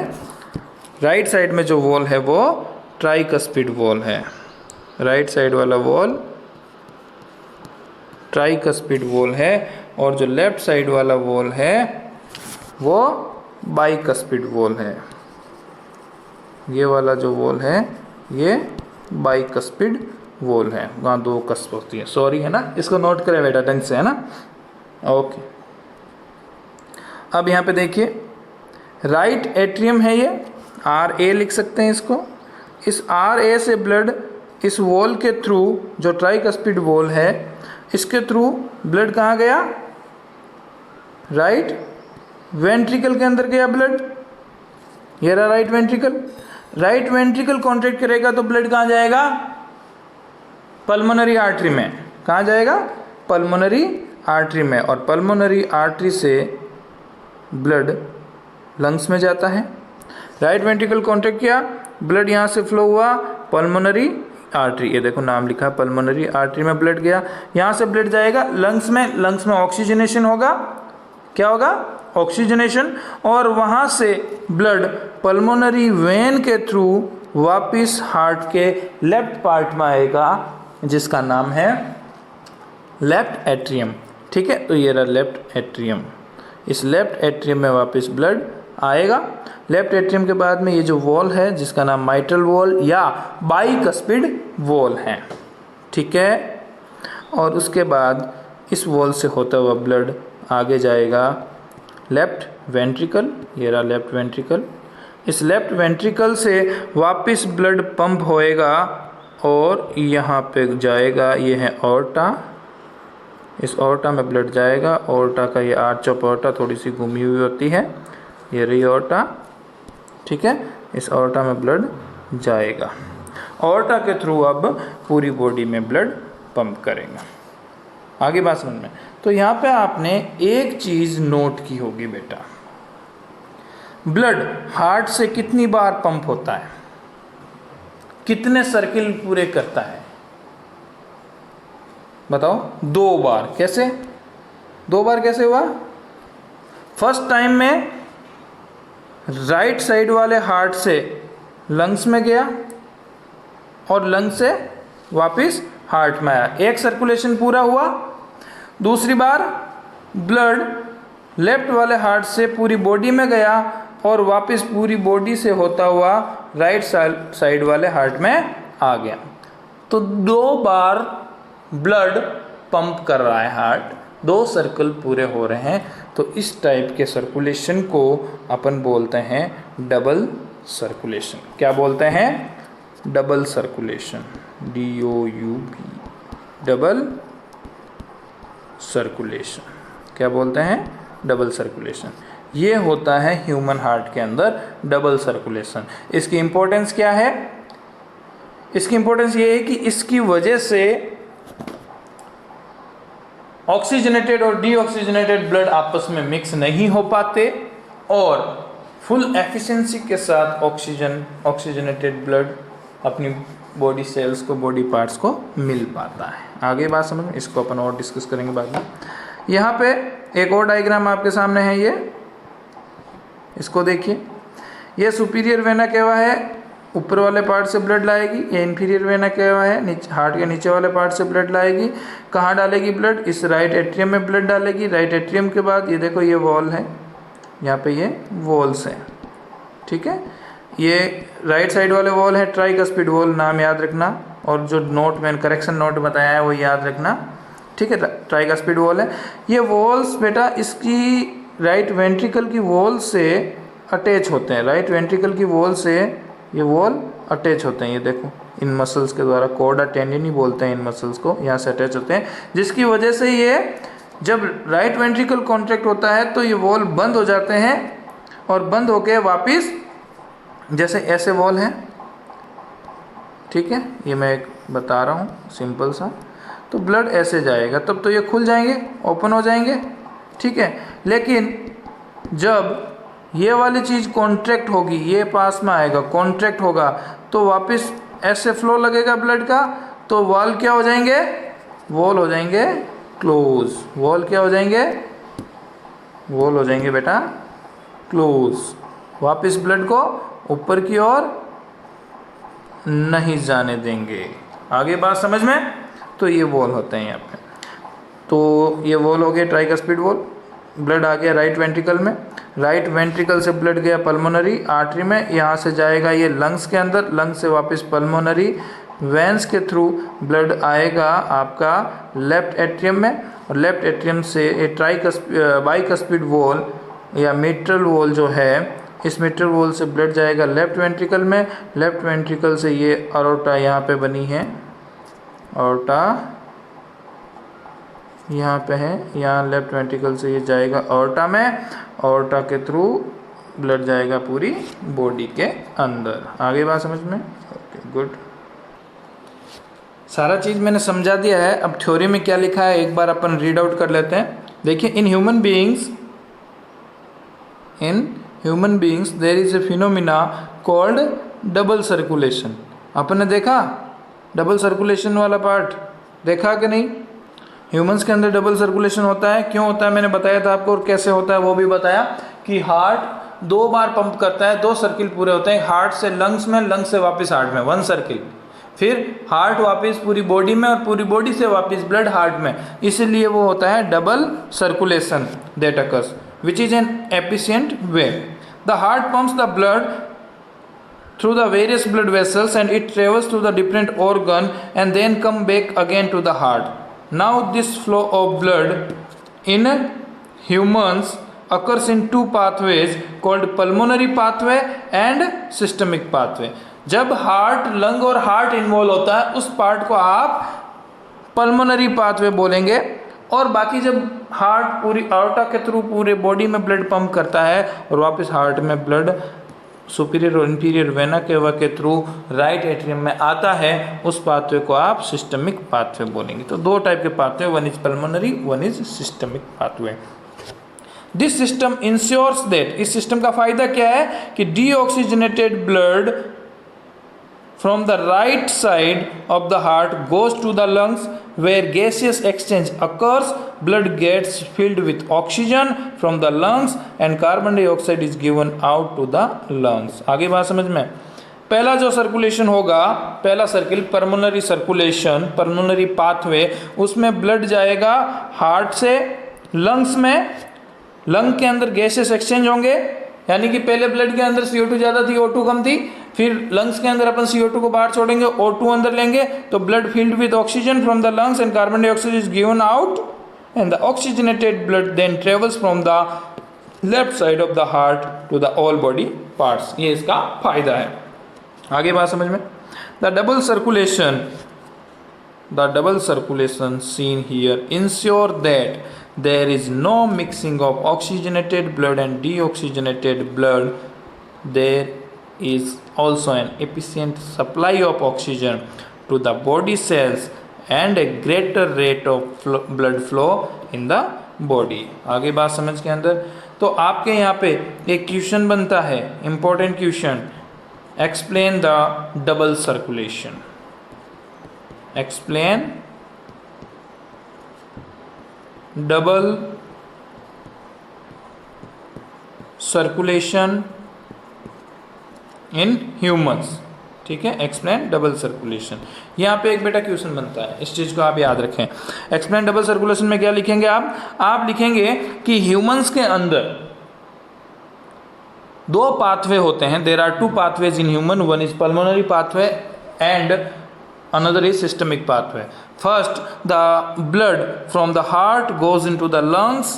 राइट साइड में जो वॉल है वो ट्राइकस्पिड वॉल है। राइट साइड वाला वॉल ट्राइकस्पिड वॉल है, और जो लेफ्ट साइड वाला वॉल है वो बाइकस्पिड वॉल है। ये वाला जो वॉल है ये बाइकस्पिड वॉल है, वहाँ 2 कस्प होती है। सॉरी, है ना, इसको नोट करें बेटा ढंग से, है ना। ओके, अब यहाँ पे देखिए, राइट एट्रियम है ये, RA लिख सकते हैं इसको। इस RA से ब्लड इस वॉल के थ्रू, जो ट्राइकस्पिड वॉल है, इसके थ्रू ब्लड कहाँ गया, राइट वेंट्रिकल के अंदर गया ब्लड, ये रहा right ventricle. Right ventricle contract करेगा तो ब्लड कहाँ जाएगा? पल्मोनरी आर्टरी में। कहाँ जाएगा? पल्मोनरी आर्टरी में। और पल्मोनरी आर्टरी से ब्लड लंग्स में जाता है। राइट वेंट्रिकल कॉन्ट्रैक्ट किया, ब्लड यहाँ से फ्लो हुआ पल्मोनरी आर्टरी, ये देखो नाम लिखा पल्मोनरी आर्टरी में ब्लड गया। यहाँ से ब्लड जाएगा लंग्स में, लंग्स में ऑक्सीजनेशन होगा। क्या होगा? ऑक्सीजनेशन। और वहाँ से ब्लड पल्मोनरी वेन के थ्रू वापिस हार्ट के लेफ्ट पार्ट में आएगा, जिसका नाम है लेफ्ट एट्रियम। ठीक है, तो ये रहा लेफ्ट एट्रियम। इस लेफ्ट एट्रियम में वापस ब्लड आएगा। लेफ्ट एट्रियम के बाद में ये जो वॉल है जिसका नाम माइट्रल वॉल या बाइकस्पिड वॉल है। ठीक है, और उसके बाद इस वॉल से होता हुआ ब्लड आगे जाएगा लेफ्ट वेंट्रिकल, ये रहा लेफ्ट वेंट्रिकल। इस लेफ्ट वेंट्रिकल से वापस ब्लड पंप होएगा और यहाँ पे जाएगा, ये है ऑर्टा। इस ऑर्टा में ब्लड जाएगा। ऑर्टा का ये आर्च ऑफ ऑर्टा थोड़ी सी घूमी हुई होती है, ये रही ऑर्टा। ठीक है, इस ऑर्टा में ब्लड जाएगा। ऑर्टा के थ्रू अब पूरी बॉडी में ब्लड पंप करेगा। आगे बात समझ में। तो यहाँ पे आपने एक चीज़ नोट की होगी बेटा, ब्लड हार्ट से कितनी बार पंप होता है, कितने सर्किल पूरे करता है? बताओ। 2 बार। कैसे 2 बार कैसे हुआ? फर्स्ट टाइम में राइट साइड वाले हार्ट से लंग्स में गया और लंग्स से वापस हार्ट में आया, एक सर्कुलेशन पूरा हुआ। दूसरी बार ब्लड लेफ्ट वाले हार्ट से पूरी बॉडी में गया और वापस पूरी बॉडी से होता हुआ राइट साइड वाले हार्ट में आ गया। तो 2 बार ब्लड पंप कर रहा है हार्ट, 2 सर्कल पूरे हो रहे हैं। तो इस टाइप के सर्कुलेशन को अपन बोलते हैं डबल सर्कुलेशन। क्या बोलते हैं? Double circulation, DOUB, double circulation. क्या बोलते हैं? Double circulation. ये होता है ह्यूमन हार्ट के अंदर डबल सर्कुलेशन। इसकी इंपॉर्टेंस क्या है? इसकी इंपॉर्टेंस ये है कि इसकी वजह से ऑक्सीजनेटेड और डीऑक्सीजनेटेड ब्लड आपस में मिक्स नहीं हो पाते और फुल एफिशिएंसी के साथ ऑक्सीजनेटेड ब्लड अपनी बॉडी सेल्स को, बॉडी पार्ट्स को मिल पाता है। आगे बात समझ में, इसको अपन और डिस्कस करेंगे बाद में। यहाँ पे एक और डायग्राम आपके सामने है, ये इसको देखिए। ये सुपीरियर वेना केवा है, ऊपर वाले पार्ट से ब्लड लाएगी। ये इंफीरियर वेना केवा है, हार्ट के नीचे वाले पार्ट से ब्लड लाएगी। कहाँ डालेगी ब्लड? इस राइट एट्रियम में ब्लड डालेगी। राइट एट्रियम के बाद ये देखो, ये वॉल है, यहाँ पे ये वॉल्स है। ठीक है, ये राइट साइड वाले वॉल है ट्राइकस्पिड वॉल, नाम याद रखना। और जो नोट मैंने करेक्शन नोट बताया है वो याद रखना। ठीक है, ट्राइकस्पिड वॉल है। ये वॉल्स बेटा इसकी राइट वेंट्रिकल की वॉल से अटैच होते हैं। राइट वेंट्रिकल की वॉल से ये वॉल अटैच होते हैं, ये देखो इन मसल्स के द्वारा, कॉर्डा टेंडिनी बोलते हैं इन मसल्स को, यहाँ से अटैच होते हैं। जिसकी वजह से ये जब राइट वेंट्रिकल कॉन्ट्रैक्ट होता है तो ये वॉल बंद हो जाते हैं और बंद होके वापस जैसे ऐसे वॉल हैं। ठीक है, ये मैं एक बता रहा हूँ सिंपल सा। तो ब्लड ऐसे जाएगा, तब तो ये खुल जाएंगे, ओपन हो जाएंगे। ठीक है, लेकिन जब ये वाली चीज़ कॉन्ट्रैक्ट होगी, ये पास में आएगा, कॉन्ट्रैक्ट होगा, तो वापस ऐसे फ्लो लगेगा ब्लड का, तो वॉल क्या हो जाएंगे? वॉल हो जाएंगे क्लोज। वॉल क्या हो जाएंगे? वॉल हो जाएंगे बेटा क्लोज। वापस ब्लड को ऊपर की ओर नहीं जाने देंगे। आगे बात समझ में? तो ये वॉल होते हैं यहाँ पे। तो ये वॉल हो गया ट्राइकस्पिड वॉल। ब्लड आ गया राइट वेंट्रिकल में, राइट वेंट्रिकल से ब्लड गया पल्मोनरी आर्टरी में, यहाँ से जाएगा ये लंग्स के अंदर, लंग्स से वापस पल्मोनरी वेंस के थ्रू ब्लड आएगा आपका लेफ्ट एट्रियम में, और लेफ्ट एट्रियम से ये बाइकस्पिड वॉल या मिट्रल वॉल जो है, इस मिट्रल वॉल से ब्लड जाएगा लेफ्ट वेंट्रिकल में। लेफ्ट वेंट्रिकल से ये अरोटा यहाँ पे बनी है, अरोटा यहाँ पे है, यहाँ लेफ्ट वेंट्रिकल से ये जाएगा अरोटा में, ऑर्टा के थ्रू ब्लड जाएगा पूरी बॉडी के अंदर। आगे बात समझ में? Okay good. सारा चीज़ मैंने समझा दिया है। अब थ्योरी में क्या लिखा है एक बार अपन रीड आउट कर लेते हैं। देखिए, in human beings there is a phenomena called double circulation. अपन ने देखा डबल सर्कुलेशन वाला पार्ट, देखा कि नहीं? ह्यूमंस के अंदर डबल सर्कुलेशन होता है। क्यों होता है मैंने बताया था आपको, और कैसे होता है वो भी बताया कि हार्ट 2 बार पंप करता है, 2 सर्किल पूरे होते हैं, हार्ट से लंग्स में, लंग्स से वापस हार्ट में 1 सर्किल, फिर हार्ट वापस पूरी बॉडी में, और पूरी बॉडी से वापस ब्लड हार्ट में। इसीलिए वो होता है double circulation that occurs which is an efficient way. The heart pumps the blood through the various blood vessels and it travels through the different organ and then come back again to the heart. Now this flow of blood in humans occurs in 2 pathways called pulmonary pathway and systemic pathway. जब heart, lung और heart involve होता है उस part को आप pulmonary pathway बोलेंगे, और बाकी जब हार्ट पूरी आर्टा के थ्रू पूरे बॉडी में ब्लड पंप करता है और वापस हार्ट में ब्लड सुपीरियर और इंफीरियर वेना केवा के थ्रू राइट एट्रियम में आता है, उस पाथवे को आप सिस्टमिक पाथवे बोलेंगे। तो 2 टाइप के pathway, one is pulmonary, one is systemic pathway. This system insures that, इस सिस्टम का फायदा क्या है कि deoxygenated blood from the right side of the heart goes to the lungs where gaseous exchange occurs. Blood gets filled with oxygen from the lungs and carbon dioxide is given out to the lungs. आगे बात समझ में? पहला जो circulation होगा, पहला circle pulmonary circulation, pulmonary pathway, उसमें blood जाएगा हार्ट से लंग्स में, लंग के अंदर गैसेस एक्सचेंज होंगे, यानी कि पहले ब्लड के अंदर CO2 ज़्यादा थी, O2 कम थी, फिर लंग्स के अंदर अपन CO2 को बाहर छोड़ेंगे, O2 अंदर लेंगे, तो blood filled with oxygen from the lungs and carbon dioxide is given out and the oxygenated blood then travels from the left side of the heart to the all body parts. ये इसका फायदा है। आगे बात समझ में? The double circulation seen here ensure that there is no mixing of oxygenated blood and deoxygenated blood. There is also an efficient supply of oxygen to the body cells and a greater rate of blood flow in the body. आगे बात समझ के अंदर? तो आपके यहाँ पे एक क्वेश्चन बनता है, important question, explain the double circulation. Explain double circulation in humans. ठीक है, एक्सप्लेन डबल सर्कुलेशन। यहाँ पे एक बेटा क्वेश्चन बनता है, इस चीज़ को आप याद रखें। एक्सप्लेन डबल सर्कुलेशन में क्या लिखेंगे आप लिखेंगे कि ह्यूमंस के अंदर 2 पाथवे होते हैं। There are 2 pathways in human, one is pulmonary pathway and another is systemic pathway. First, the blood from the heart goes into the lungs.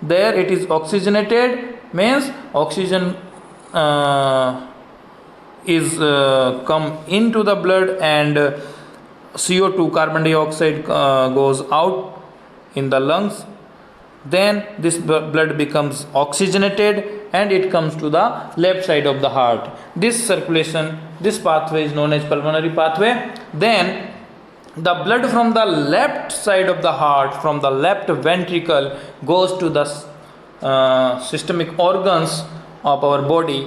There it is oxygenated, means oxygen is come into the blood and CO2 carbon dioxide goes out in the lungs. Then this blood becomes oxygenated and it comes to the left side of the heart. This circulation, this pathway is known as pulmonary pathway. Then the blood from the left side of the heart, from the left ventricle, goes to the systemic organs of our body,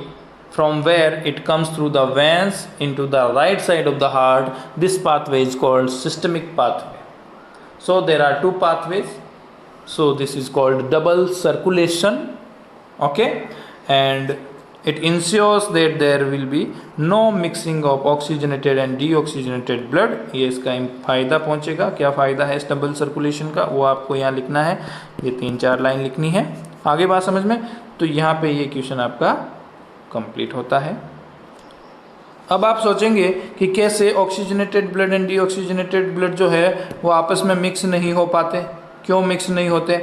from where it comes through the veins into the right side of the heart. This pathway is called systemic pathway. So there are 2 pathways. So this is called double circulation. Okay, and it ensures that there will be no mixing of oxygenated and deoxygenated blood. ये इसका फ़ायदा पहुँचेगा। क्या फ़ायदा है इस double circulation का, वो आपको यहाँ लिखना है। ये 3-4 लाइन लिखनी है। आगे बात समझ में? तो यहाँ पे ये क्वेश्चन आपका कंप्लीट होता है। अब आप सोचेंगे कि कैसे oxygenated blood and deoxygenated blood जो है वो आपस में मिक्स नहीं हो पाते। क्यों मिक्स नहीं होते?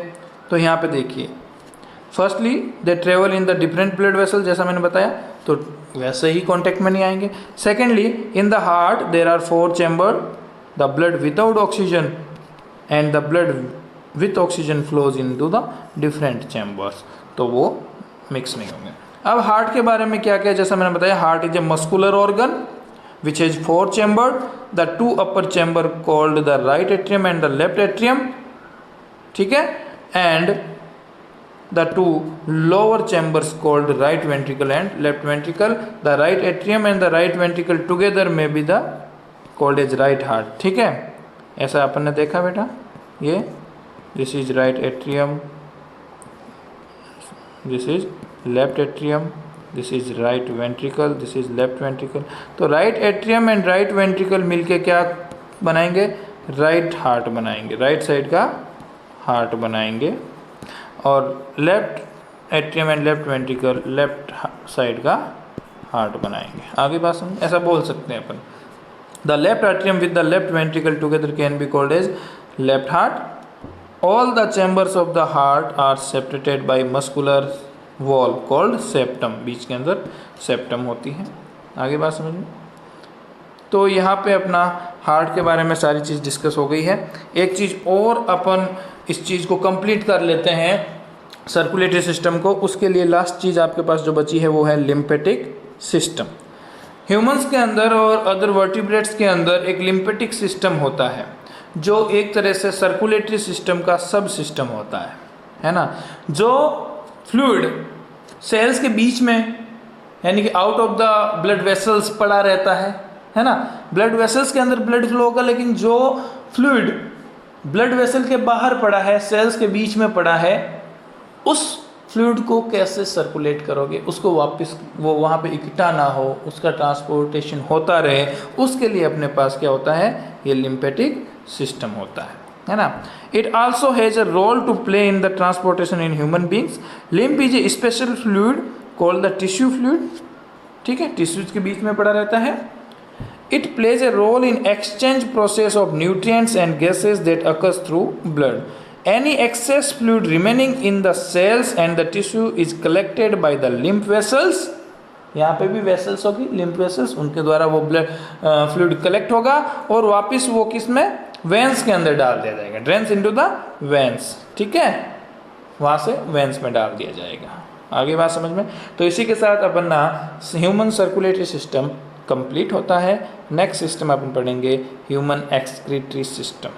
तो यहाँ पे देखिए, firstly they travel in the different blood vessel, जैसा मैंने बताया, तो वैसे ही कांटेक्ट में नहीं आएंगे। Secondly, in the heart there are 4 chamber, the blood without oxygen and the blood with oxygen flows into the different chambers, तो वो मिक्स नहीं होंगे। अब हार्ट के बारे में क्या क्या, जैसा मैंने बताया, heart is a muscular organ which is 4 chamber, the 2 upper chamber called the right atrium and the left atrium, ठीक है, and the 2 lower chambers called right ventricle and left ventricle. The right atrium and the right ventricle together may be the called as right heart, ठीक है। ऐसा अपन ने देखा बेटा, ये this is right atrium, this is left atrium, this is right ventricle, this is left ventricle। तो right atrium and right ventricle मिलके क्या बनाएंगे, right heart बनाएंगे, right साइड का हार्ट बनाएंगे, और left atrium and left ventricle left side का heart बनाएंगे। आगे बात समझ, ऐसा बोल सकते हैं अपन, the left atrium with the left ventricle together can be called as left heart. All the chambers of the heart are separated by muscular wall called septum, बीच के अंदर सेप्टम होती है। आगे बात समझ में, तो यहाँ पे अपना हार्ट के बारे में सारी चीज़ डिस्कस हो गई है। एक चीज़ और अपन इस चीज़ को कंप्लीट कर लेते हैं सर्कुलेटरी सिस्टम को, उसके लिए लास्ट चीज़ आपके पास जो बची है वो है लिम्फेटिक सिस्टम। ह्यूमंस के अंदर और अदर वर्टिब्रेट्स के अंदर एक लिम्फेटिक सिस्टम होता है जो एक तरह से सर्कुलेटरी सिस्टम का सब सिस्टम होता है ना, जो फ्लूइड सेल्स के बीच में यानी कि out of the blood vessels पड़ा रहता है ना। ब्लड वेसल्स के अंदर ब्लड फ्लो होगा, लेकिन जो फ्लूइड ब्लड वेसल के बाहर पड़ा है, सेल्स के बीच में पड़ा है, उस फ्लूइड को कैसे सर्कुलेट करोगे, उसको वापस वो वहाँ पे इकट्ठा ना हो, उसका ट्रांसपोर्टेशन होता रहे, उसके लिए अपने पास क्या होता है, ये लिम्फेटिक सिस्टम होता है ना। It also has a role to play in the transportation in human beings. Lymph is a special fluid called the tissue fluid, ठीक है, टिश्यूज के बीच में पड़ा रहता है। It plays a role in exchange process of nutrients and gases that occurs through blood. Any excess fluid remaining in the cells and the tissue is collected by the lymph vessels. यहाँ पे भी vessels होगी, lymph vessels, उनके द्वारा वो blood fluid collect होगा और वापस वो किस में, वेंस के अंदर डाल दिया जाएगा, ड्रेन्स इनटू द वेंस, ठीक है, वहाँ से वेंस में डाल दिया जाएगा। आगे बात समझ में, तो इसी के साथ अपन ना ह्यूमन सर्कुलेटरी सिस्टम कंप्लीट होता है। नेक्स्ट सिस्टम अपन पढ़ेंगे ह्यूमन एक्सक्रीटरी सिस्टम।